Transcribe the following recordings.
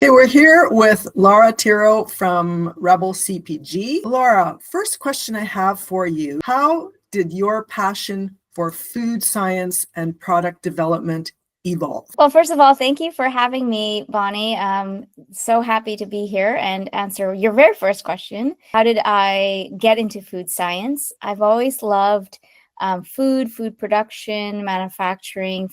Okay, we're here with Lara Tiro from Rebel CPG. Lara, first question I have for you. How did your passion for food science and product development evolve? Well, first of all, thank you for having me, Bonnie. I'm so happy to be here and answer your very first question. How did I get into food science? I've always loved food production, manufacturing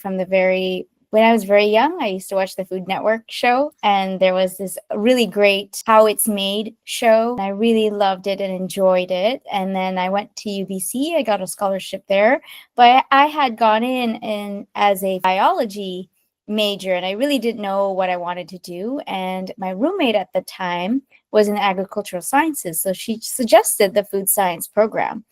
when I was very young. I used to watch the Food Network show, and there was this really great How It's Made show. I really loved it and enjoyed it. And then I went to UBC. I got a scholarship there, but I had gone in as a biology major, and I really didn't know what I wanted to do. And my roommate at the time was in agricultural sciences, so she suggested the food science program.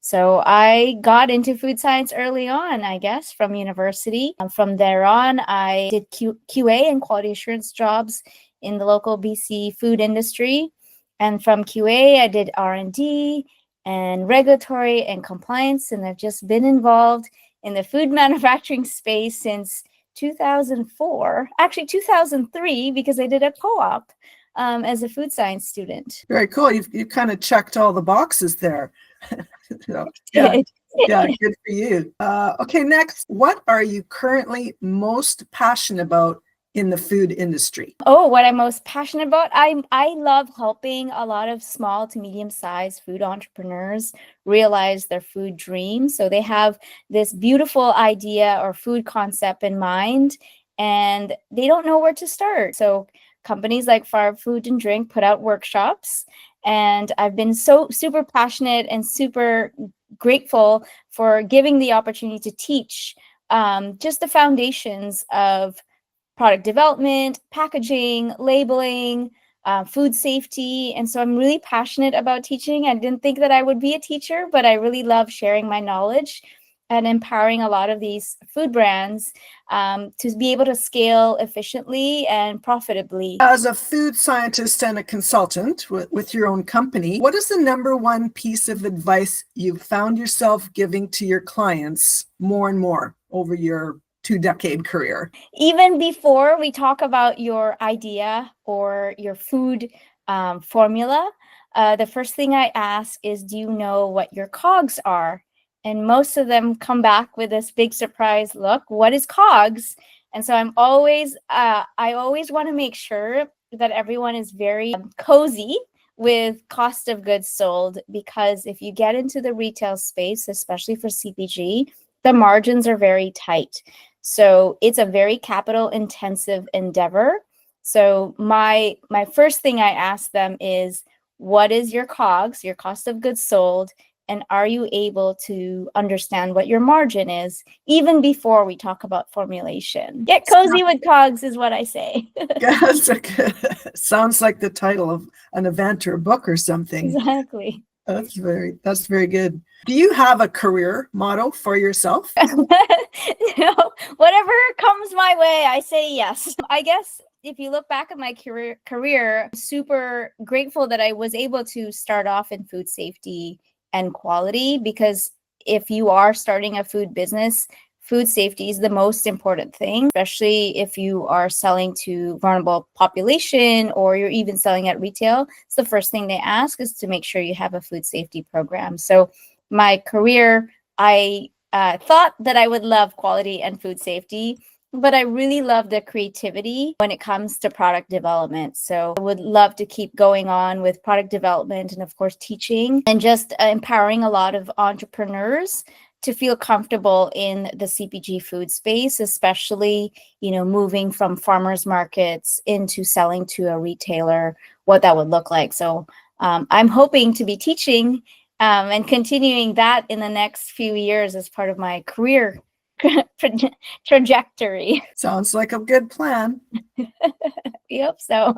So I got into food science early on, I guess, from university. From there on, I did QA and quality assurance jobs in the local BC food industry. And from QA, I did R&D and regulatory and compliance. And I've just been involved in the food manufacturing space since 2004, actually 2003, because I did a co-op as a food science student. Very cool. You've kind of checked all the boxes there. So, yeah, good for you. Okay, next, what are you currently most passionate about in the food industry? Oh, what I'm most passionate about? I love helping a lot of small to medium-sized food entrepreneurs realize their food dreams. So they have this beautiful idea or food concept in mind, and they don't know where to start. So companies like Farm Food and Drink put out workshops, and I've been so super passionate and super grateful for giving the opportunity to teach just the foundations of product development, packaging, labeling, food safety. And so I'm really passionate about teaching. I didn't think that I would be a teacher, but I really love sharing my knowledge and empowering a lot of these food brands to be able to scale efficiently and profitably. As a food scientist and a consultant with your own company, what is the number one piece of advice you've found yourself giving to your clients more and more over your 2-decade career? Even before we talk about your idea or your food formula, the first thing I ask is, do you know what your COGS are? And most of them come back with this big surprise look. What is COGS? And so I always want to make sure that everyone is very cozy with cost of goods sold, because if you get into the retail space, especially for CPG, the margins are very tight. So it's a very capital intensive endeavor. So my first thing I ask them is, what is your COGS, your cost of goods sold? And are you able to understand what your margin is, even before we talk about formulation? Get cozy with COGS is what I say. Yes, sounds like the title of an event or a book or something. Exactly. That's very good. Do you have a career motto for yourself? Whatever comes my way, I say yes. I guess if you look back at my career, super grateful that I was able to start off in food safety and quality, because if you are starting a food business, food safety is the most important thing, especially if you are selling to vulnerable population or you're even selling at retail. It's the first thing they ask is to make sure you have a food safety program. So my career, I thought that I would love quality and food safety, but I really love the creativity when it comes to product development. So I would love to keep going on with product development and, of course, teaching and just empowering a lot of entrepreneurs to feel comfortable in the CPG food space, especially, moving from farmers markets into selling to a retailer, what that would look like. So I'm hoping to be teaching and continuing that in the next few years as part of my career trajectory. Sounds like a good plan. Yep. So,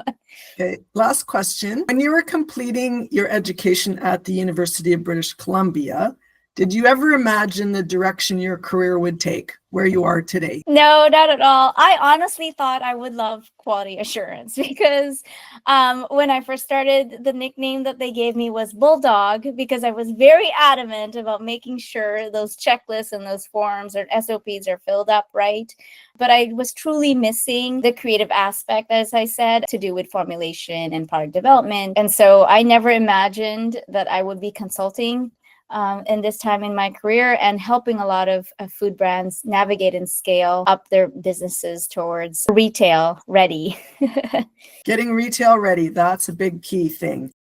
okay, last question. When you were completing your education at the University of British Columbia, Did you ever imagine the direction your career would take, where you are today? No, not at all. I honestly thought I would love quality assurance because when I first started, the nickname that they gave me was Bulldog because I was very adamant about making sure those checklists and those forms or SOPs are filled up right. But I was truly missing the creative aspect, as I said, to do with formulation and product development. And so I never imagined that I would be consulting in this time in my career and helping a lot of food brands navigate and scale up their businesses towards retail ready. Getting retail ready, that's a big key thing.